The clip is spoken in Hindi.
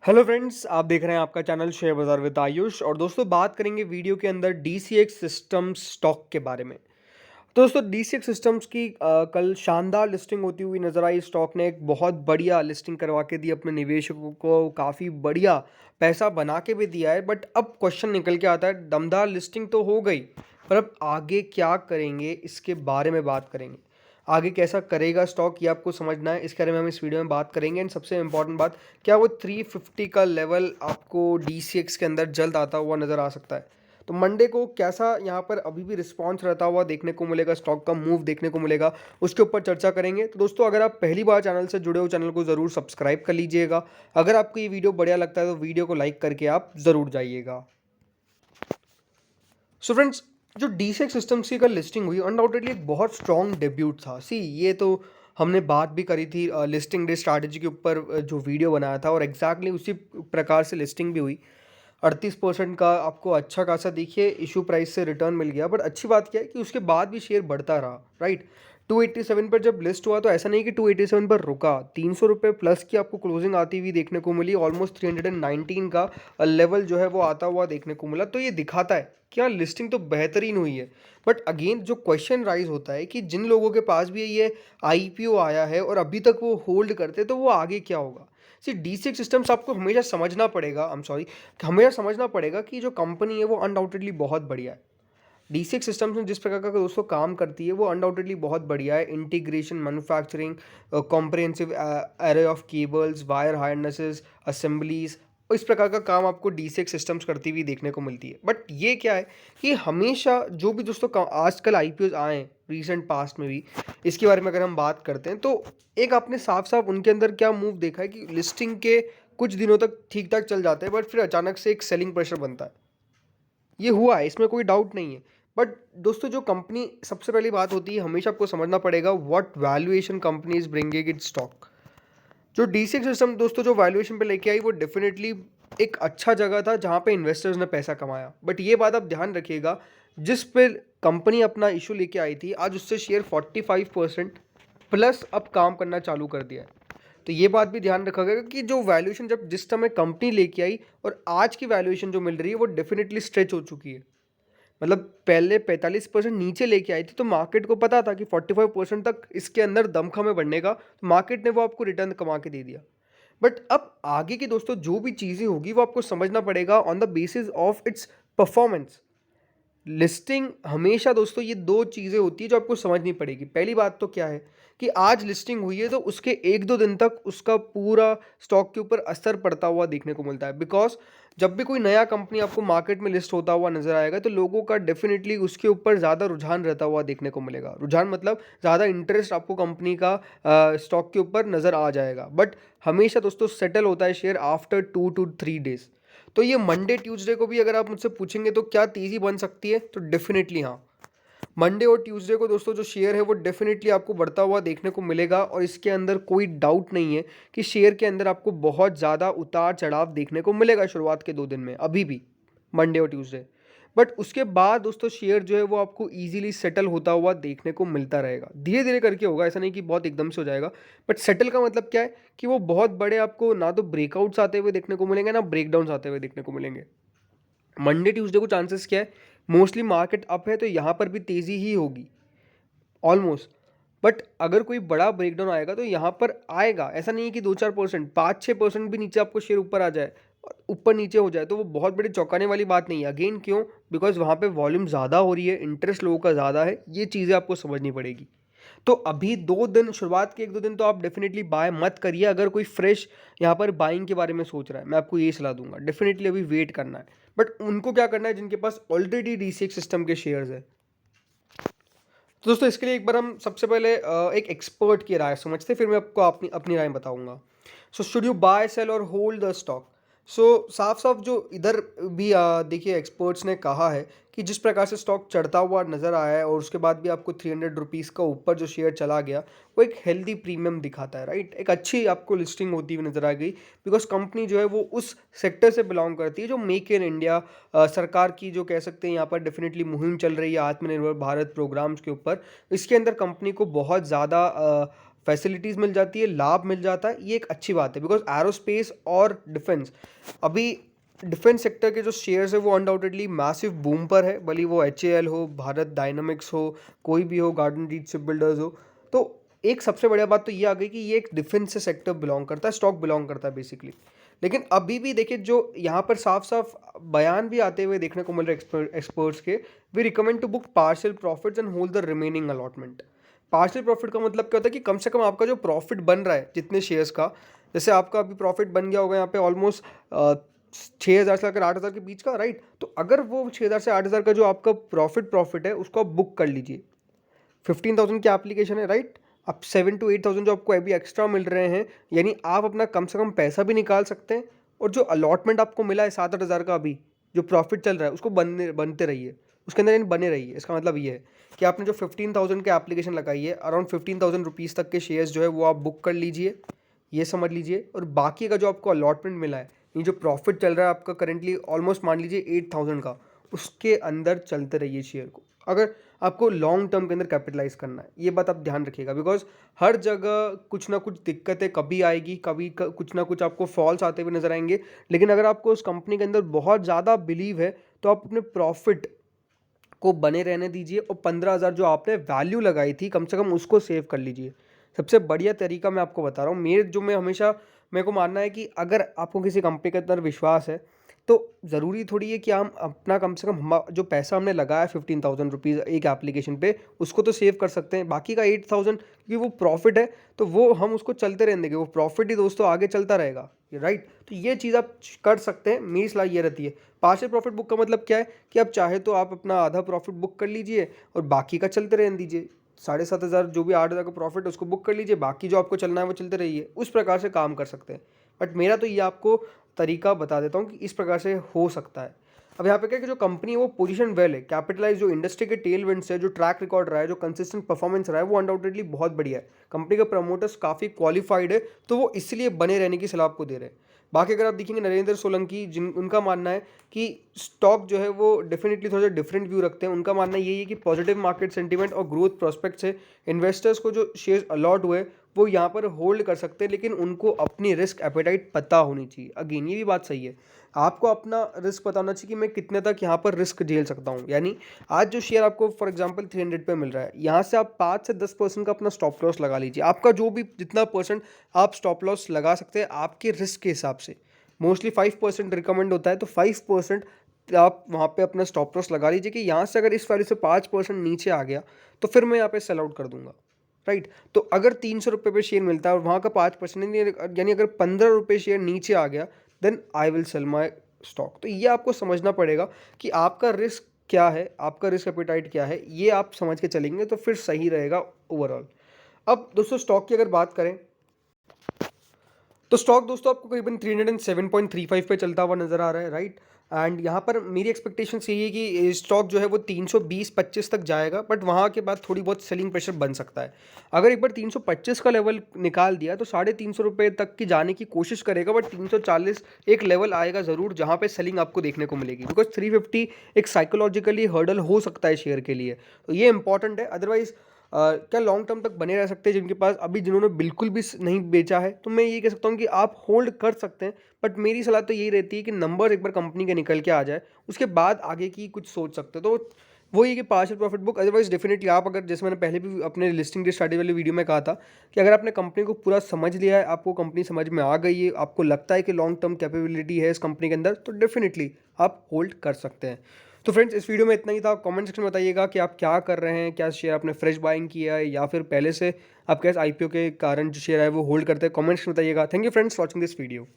हेलो फ्रेंड्स, आप देख रहे हैं आपका चैनल शेयर बाजार विद आयुष। और दोस्तों, बात करेंगे वीडियो के अंदर डीसीएक्स सिस्टम्स स्टॉक के बारे में। तो दोस्तों, डीसीएक्स सिस्टम्स की कल शानदार लिस्टिंग होती हुई नजर आई। स्टॉक ने एक बहुत बढ़िया लिस्टिंग करवा के दी अपने निवेशकों को, काफ़ी बढ़िया पैसा बना के भी दिया है। बट अब क्वेश्चन निकल के आता है, दमदार लिस्टिंग तो हो गई, पर अब आगे क्या करेंगे इसके बारे में बात करेंगे। आगे कैसा करेगा स्टॉक, ये आपको समझना है। इसके बारे में हम इस वीडियो में बात करेंगे। एंड सबसे इंपॉर्टेंट बात, क्या वो 350 का लेवल आपको डीसीएक्स के अंदर जल्द आता हुआ नज़र आ सकता है। तो मंडे को कैसा यहाँ पर अभी भी रिस्पांस रहता हुआ देखने को मिलेगा, स्टॉक का मूव देखने को मिलेगा, उसके ऊपर चर्चा करेंगे। तो दोस्तों, अगर आप पहली बार चैनल से जुड़े हो, चैनल को ज़रूर सब्सक्राइब कर लीजिएगा। अगर आपको ये वीडियो बढ़िया लगता है तो वीडियो को लाइक करके आप ज़रूर जाइएगा। सो फ्रेंड्स, जो डीसेक सिस्टम्स की कल लिस्टिंग हुई, अनडाउटेडली एक बहुत स्ट्रॉन्ग डेब्यूट था। सी, ये तो हमने बात भी करी थी लिस्टिंग डे स्ट्रैटेजी के ऊपर, जो वीडियो बनाया था, और एग्जैक्टली उसी प्रकार से लिस्टिंग भी हुई। 38% का आपको अच्छा खासा देखिए इशू प्राइस से रिटर्न मिल गया। बट अच्छी बात क्या है कि उसके बाद भी शेयर बढ़ता रहा, राइट। 287 पर जब लिस्ट हुआ तो ऐसा नहीं कि 287 पर रुका, 300 रुपये प्लस की आपको क्लोजिंग आती हुई देखने को मिली। ऑलमोस्ट 319 का लेवल जो है वो आता हुआ देखने को मिला। तो ये दिखाता है कि हाँ, लिस्टिंग तो बेहतरीन हुई है। बट अगेन जो क्वेश्चन राइज होता है कि जिन लोगों के पास भी ये आईपीओ आया है और अभी तक वो होल्ड करते, तो वो आगे क्या होगा। सी, डीसीएक्स सिस्टम्स आपको हमेशा समझना पड़ेगा, आई एम सॉरी, हमें समझना पड़ेगा कि जो कंपनी है वो अनडाउटेडली बहुत बढ़िया है। डीसीएक्स सिस्टम्स में जिस प्रकार का दोस्तों काम करती है वो अनडाउटेडली बहुत बढ़िया है। Integration, manufacturing, comprehensive array of cables, wire harnesses, assemblies, इस प्रकार का काम आपको डीसीएक्स सिस्टम्स करती हुई देखने को मिलती है। बट ये क्या है कि हमेशा जो भी दोस्तों आजकल आईपीओ आए हैं रिसेंट पास्ट में भी, इसके बारे में अगर हम बात करते हैं तो एक आपने साफ साफ उनके अंदर क्या मूव देखा है कि लिस्टिंग के कुछ दिनों तक ठीक ठाक चल जाते हैं, बट फिर अचानक से एक सेलिंग प्रेशर बनता है। ये हुआ है, इसमें कोई डाउट नहीं है। बट दोस्तों, जो कंपनी, सबसे पहली बात होती है, हमेशा आपको समझना पड़ेगा what valuation company is bringing it stock. जो डीसीएक्स सिस्टम दोस्तों जो वैल्यूएशन पे लेके आई, वो डेफिनेटली एक अच्छा जगह था जहाँ पे इन्वेस्टर्स ने पैसा कमाया। बट ये बात आप ध्यान रखिएगा, जिस पे कंपनी अपना इशू लेके आई थी, आज उससे शेयर 45% प्लस अब काम करना चालू कर दिया है। तो ये बात भी ध्यान रखा गया कि जो वैल्यूएशन जब जिस समय कंपनी लेके आई और आज की वैल्यूएशन जो मिल रही है वो डेफिनेटली स्ट्रेच हो चुकी है। मतलब पहले 45% नीचे लेके आई थी, तो मार्केट को पता था कि 45% तक इसके अंदर दमखम है बढ़ने का, तो मार्केट ने वो आपको रिटर्न कमा के दे दिया। बट अब आगे की दोस्तों जो भी चीज़ें होगी वो आपको समझना पड़ेगा on the basis of its performance. Listing हमेशा दोस्तों ये दो चीज़ें होती है जो आपको समझनी पड़ेगी। पहली बात तो क्या है कि आज लिस्टिंग हुई है तो उसके एक दो दिन तक उसका पूरा स्टॉक के ऊपर असर पड़ता हुआ देखने को मिलता है। बिकॉज जब भी कोई नया कंपनी आपको मार्केट में लिस्ट होता हुआ नजर आएगा तो लोगों का डेफिनेटली उसके ऊपर ज़्यादा रुझान रहता हुआ देखने को मिलेगा। रुझान मतलब ज़्यादा इंटरेस्ट आपको कंपनी का स्टॉक के ऊपर नज़र आ जाएगा। बट हमेशा दोस्तों सेटल होता है शेयर आफ्टर 2 to 3 डेज। तो ये मंडे ट्यूसडे को भी अगर आप मुझसे पूछेंगे तो क्या तेज़ी बन सकती है, तो डेफिनेटली हाँ। मंडे और ट्यूसडे को दोस्तों जो शेयर है वो डेफिनेटली आपको बढ़ता हुआ देखने को मिलेगा। और इसके अंदर कोई डाउट नहीं है कि शेयर के अंदर आपको बहुत ज़्यादा उतार चढ़ाव देखने को मिलेगा शुरुआत के 2 दिन में, अभी भी मंडे और ट्यूसडे। बट उसके बाद दोस्तों शेयर जो है वो आपको इजीली सेटल होता हुआ देखने को मिलता रहेगा। धीरे धीरे करके होगा, ऐसा नहीं कि बहुत एकदम से हो जाएगा। बट सेटल का मतलब क्या है कि वो बहुत बड़े आपको ना तो ब्रेकआउट्स आते हुए देखने को मिलेंगे ना ब्रेकडाउन्स आते हुए देखने को मिलेंगे। मंडे ट्यूसडे को चांसेस क्या है, मोस्टली मार्केट अप है तो यहाँ पर भी तेज़ी ही होगी ऑलमोस्ट। बट अगर कोई बड़ा ब्रेकडाउन आएगा तो यहाँ पर आएगा, ऐसा नहीं है कि 2-4%, 5-6% भी नीचे आपको शेयर ऊपर आ जाए, ऊपर नीचे हो जाए, तो वो बहुत बड़ी चौंकाने वाली बात नहीं है। अगेन क्यों, बिकॉज वहाँ पे वॉल्यूम ज़्यादा हो रही है, इंटरेस्ट लोगों का ज़्यादा है, ये चीज़ें आपको समझनी पड़ेगी। तो अभी 2 दिन, शुरुआत के 1-2 दिन तो आप डेफिनेटली बाय मत करिए। अगर कोई फ्रेश यहाँ पर बाइंग के बारे में सोच रहा है, मैं आपको ये सलाह दूंगा, डेफिनेटली अभी वेट करना है। बट उनको क्या करना है जिनके पास ऑलरेडी डीसीएक्स सिस्टम के शेयर्स है। तो दोस्तों, इसके लिए एक बार हम सबसे पहले एक एक्सपर्ट की राय समझते हैं, फिर मैं आपको अपनी अपनी राय बताऊंगा। So should you buy, sell और होल्ड द स्टॉक। सो साफ साफ जो इधर भी देखिए एक्सपर्ट्स ने कहा है कि जिस प्रकार से स्टॉक चढ़ता हुआ नज़र आया है और उसके बाद भी आपको 300 रुपीज़ का ऊपर जो शेयर चला गया, वो एक हेल्दी प्रीमियम दिखाता है, राइट। एक अच्छी आपको लिस्टिंग होती हुई नज़र आ गई। बिकॉज कंपनी जो है वो उस सेक्टर से बिलोंग करती है जो मेक इन इंडिया, सरकार की जो कह सकते हैं यहाँ पर डेफिनेटली मुहिम चल रही है आत्मनिर्भर भारत प्रोग्राम्स के ऊपर। इसके अंदर कंपनी को बहुत ज़्यादा फैसिलिटीज़ मिल जाती है, लाभ मिल जाता है, ये एक अच्छी बात है। बिकॉज एरोस्पेस और डिफेंस, अभी डिफेंस सेक्टर के जो शेयर्स है वो अनडाउटेडली मैसिव बूम पर है, भले वो HAL हो, भारत डायनामिक्स हो, कोई भी हो, गार्डन रीच शिप बिल्डर्स हो। तो एक सबसे बढ़िया बात तो ये आ गई कि ये एक डिफेंस से सेक्टर बिलोंग करता है, स्टॉक बिलोंग करता है बेसिकली। लेकिन अभी भी देखिए जो यहाँ पर साफ साफ बयान भी आते हुए देखने को मिल रहे एक्सपर्ट्स के, we recommend to book partial profits and hold the remaining allotment. Partial profit का मतलब क्या होता है कि कम से कम आपका जो प्रॉफिट बन रहा है जितने शेयर्स का, जैसे आपका अभी प्रॉफिट बन गया होगा यहाँ पे ऑलमोस्ट 6,000 से लेकर 8,000 के बीच का, राइट। तो अगर वो 6,000 से 8,000 का जो आपका प्रॉफिट है उसको आप बुक कर लीजिए। 15,000 की एप्लीकेशन है, राइट। अब 7 to 8,000 जो आपको अभी एक्स्ट्रा मिल रहे हैं, यानी आप अपना कम से कम पैसा भी निकाल सकते हैं, और जो अलॉटमेंट आपको मिला है 7-8 हज़ार का अभी जो प्रॉफिट चल रहा है उसको बनते रहिए, उसके अंदर यानी बने रहिए। इसका मतलब ये है कि आपने जो 15,000 की एप्लीकेशन लगाई है, अराउंड 15,000 रुपीज़ तक के शेयर्स जो है वो आप बुक कर लीजिए, ये समझ लीजिए। और बाकी का जो आपको अलॉटमेंट मिला है, ये जो प्रॉफिट चल रहा है आपका करेंटली ऑलमोस्ट मान लीजिए 8,000 का, उसके अंदर चलते रहिए शेयर को, अगर आपको लॉन्ग टर्म के अंदर कैपिटलाइज करना है। ये बात आप ध्यान रखिएगा, बिकॉज हर जगह कुछ ना कुछ दिक्कतें कभी आएगी, कभी कुछ ना कुछ आपको फॉल्स आते हुए नजर आएंगे। लेकिन अगर आपको उस कंपनी के अंदर बहुत ज़्यादा बिलीव है तो आप अपने प्रॉफिट को बने रहने दीजिए, और 15,000 जो आपने वैल्यू लगाई थी कम से कम उसको सेव कर लीजिए। सबसे बढ़िया तरीका मैं आपको बता रहा हूँ, मेरे को मानना है कि अगर आपको किसी कंपनी के अंदर विश्वास है तो ज़रूरी थोड़ी है कि हम अपना कम से कम जो पैसा हमने लगाया 15,000 रुपीज़ एक एप्लीकेशन पे, उसको तो सेव कर सकते हैं। बाकी का 8,000, क्योंकि वो प्रॉफिट है तो वो हम उसको चलते रहने देंगे, वो प्रॉफिट ही दोस्तों आगे चलता रहेगा, राइट। तो ये चीज़ आप कर सकते हैं। मेरी सलाह ये रहती है। पार्शियल प्रॉफिट बुक का मतलब क्या है कि आप चाहे तो आप अपना आधा प्रॉफिट बुक कर लीजिए और बाकी का चलते रहने दीजिए। 7,500 जो भी 8,000 का प्रॉफिट है उसको बुक कर लीजिए, बाकी जो आपको चलना है वो चलते रहिए। उस प्रकार से काम कर सकते हैं। बट मेरा तो ये आपको तरीका बता देता हूँ कि इस प्रकार से हो सकता है। अब यहाँ पे क्या है कि जो कंपनी है वो पोजीशन वेल है, कैपिटलाइज, जो इंडस्ट्री के टेल विंड्स है, जो ट्रैक रिकॉर्ड रहा है, जो कंसिस्टेंट परफॉर्मेंस रहा है, वो अनडाउटेडली बहुत बढ़िया है। कंपनी के प्रमोटर्स काफ़ी क्वालिफाइड है, तो वो इसलिए बने रहने की सलाह आपको दे रहे हैं। बाकी अगर आप देखेंगे नरेंद्र सोलंकी, जिन उनका मानना है कि स्टॉक जो है वो डेफिनेटली थोड़ा सा डिफरेंट व्यू रखते हैं। उनका मानना यही है कि पॉजिटिव मार्केट सेंटीमेंट और ग्रोथ प्रोस्पेक्ट से इन्वेस्टर्स को जो शेयर अलॉट हुए वो यहाँ पर होल्ड कर सकते हैं, लेकिन उनको अपनी रिस्क एपेटाइट पता होनी चाहिए। अगेन ये भी बात सही है, आपको अपना रिस्क पता होना चाहिए कि मैं कितने तक यहाँ पर रिस्क झेल सकता हूँ। यानी आज जो शेयर आपको फॉर एग्जांपल 300 पे मिल रहा है, यहाँ से आप 5 से 10% का अपना स्टॉप लॉस लगा लीजिए। आपका जो भी जितना परसेंट आप स्टॉप लॉस लगा सकते हैं आपके रिस्क के हिसाब से, मोस्टली 5% रिकमेंड होता है, तो 5% आप वहाँ पे अपना स्टॉप लॉस लगा लीजिए कि यहाँ से अगर इस वैल्यू से 5% नीचे आ गया तो फिर मैं यहाँ पे सेल आउट कर दूंगा, राइट। तो अगर 300 रुपये पे शेयर मिलता है और वहाँ का 5%, यानी अगर 15 रुपये शेयर नीचे आ गया, then I will sell my stock. तो ये आपको समझना पड़ेगा कि आपका रिस्क क्या है, आपका रिस्क एपेटाइट क्या है, ये आप समझ के चलेंगे तो फिर सही रहेगा ओवरऑल। अब दोस्तों स्टॉक की अगर बात करें तो स्टॉक दोस्तों आपको करीबन 307.35 पे चलता हुआ नजर आ रहा है, राइट। एंड यहाँ पर मेरी एक्सपेक्टेशंस यही है कि स्टॉक जो है वो 320-25 तक जाएगा, बट वहाँ के बाद थोड़ी बहुत सेलिंग प्रेशर बन सकता है। अगर एक बार 325 का लेवल निकाल दिया तो 350 रुपये तक की जाने की कोशिश करेगा, बट 340 एक लेवल आएगा ज़रूर जहाँ पे सेलिंग आपको देखने को मिलेगी, बिकॉज 350 एक साइकोलॉजिकली हर्डल हो सकता है शेयर के लिए, तो ये इंपॉर्टेंट है। अदरवाइज क्या लॉन्ग टर्म तक बने रह सकते हैं जिनके पास अभी, जिन्होंने बिल्कुल भी नहीं बेचा है, तो मैं ये कह सकता हूँ कि आप होल्ड कर सकते हैं। बट मेरी सलाह तो यही रहती है कि नंबर एक बार कंपनी के निकल के आ जाए उसके बाद आगे की कुछ सोच सकते हैं। तो वो ये कि partial profit book, otherwise definitely आप अगर, जैसे मैंने पहले भी अपने लिस्टिंग डे स्टार्टिंग वाली वीडियो में कहा था कि अगर आपने कंपनी को पूरा समझ लिया है, आपको कंपनी समझ में आ गई है, आपको लगता है कि लॉन्ग टर्म कैपेबिलिटी है इस कंपनी के अंदर, तो डेफिनेटली आप होल्ड कर सकते हैं। तो फ्रेंड्स इस वीडियो में इतना ही था। कमेंट सेक्शन में बताइएगा कि आप क्या कर रहे हैं, क्या शेयर आपने फ्रेश बाइंग किया है या फिर पहले से आप कैसे IPO के कारण जो शेयर है वो होल्ड करते हैं। कमेंट्स में बताइएगा। Thank you friends watching this video.